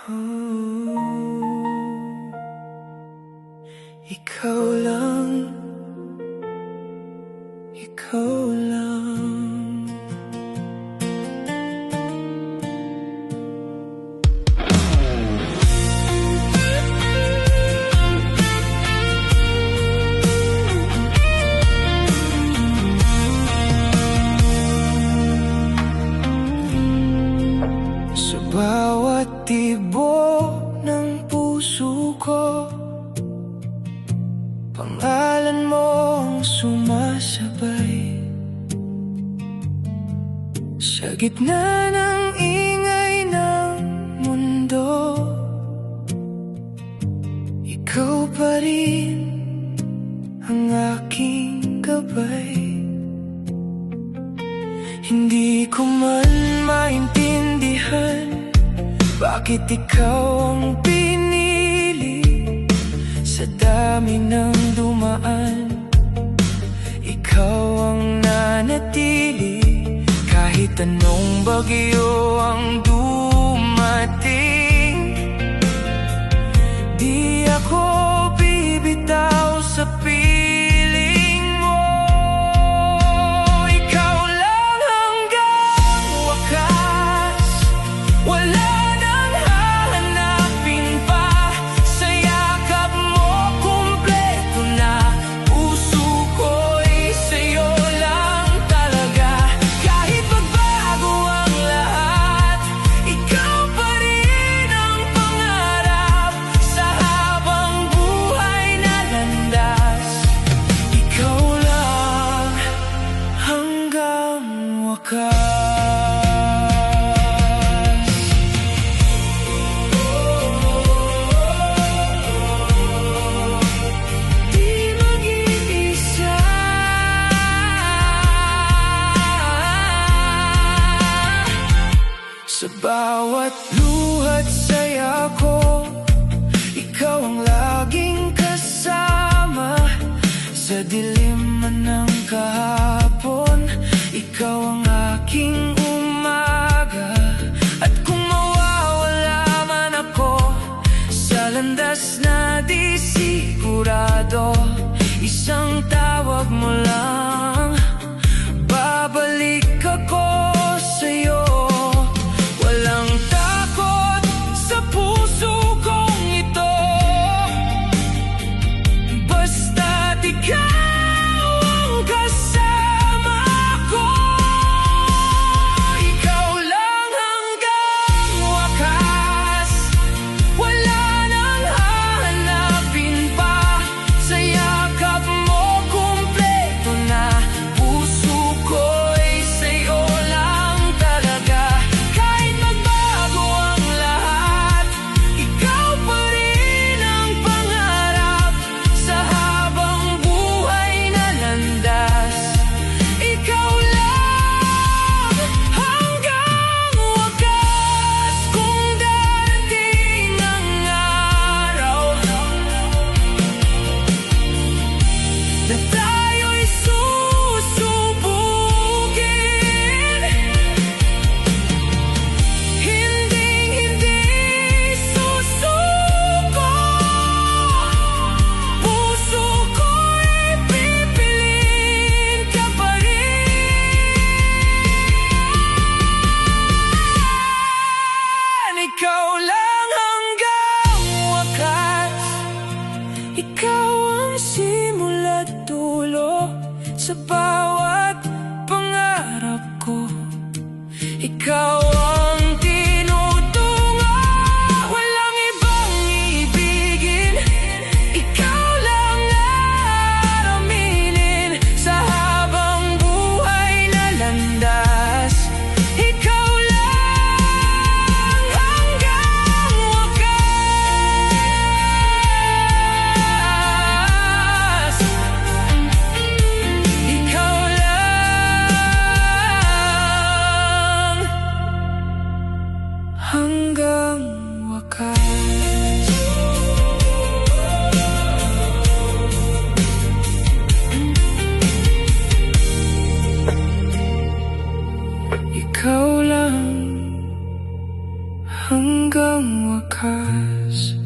Ikaw lang, ikaw lang. Sa bawat tibok ng puso ko, pangalan mo ang sumasabay. Sa gitna ng ingay ng mundo, ikaw pa rin ang aking gabay. Hindi ko man maintindihan bakit ikaw ang pinili. Sa dami ng dumaan, ikaw ang nanatili. Kahit anong bagyo ang dumating, di ako bibitaw sa piling mo. Ikaw lang hanggang wakas, wala nang hahanapin pa. Sa yakap mo kumpleto na, puso ko'y sa'yo lang talaga. Kahit magbago ang lahat, ikaw pa rin ang pangarap. Sa habang buhay na landas, ikaw lang hanggang wakas. Di mag-iisa, sa bawat luhat saya ko, ikaw ang laging kasama. Sa dilim man ng kahapon, ikaw ang aking umaga. At kung mawawala man ako sa landas na di sigurado, isang tawag mo lang, babalik ako sa'yo. Walang takot sa puso kong ito, basta't ikaw ang kasama ko. Ikaw lang hanggang wakas, wala nang hahanapin pa. Sa yakap mo kumpleto na, puso ko'y sa'yo lang talaga. Kahit magbago ang lahat, ikaw pa rin ang pangarap. Sa habang buhay na landas, ikaw lang hanggang wakas. Kung darating ang araw na tayo'y susubugin, hinding-hindi susuko. Puso ko'y pipiliin ka pa rin. Ikaw lang hanggang wakas, ikaw ang simula't dulo sa bawat pangarap ko. Ikaw ang tinutungo, walang ibang ibigin. Ikaw lang ang aminin sa habang buhay na landas. Ikaw lang hanggang wakas. Ikaw lang hanggang wakas.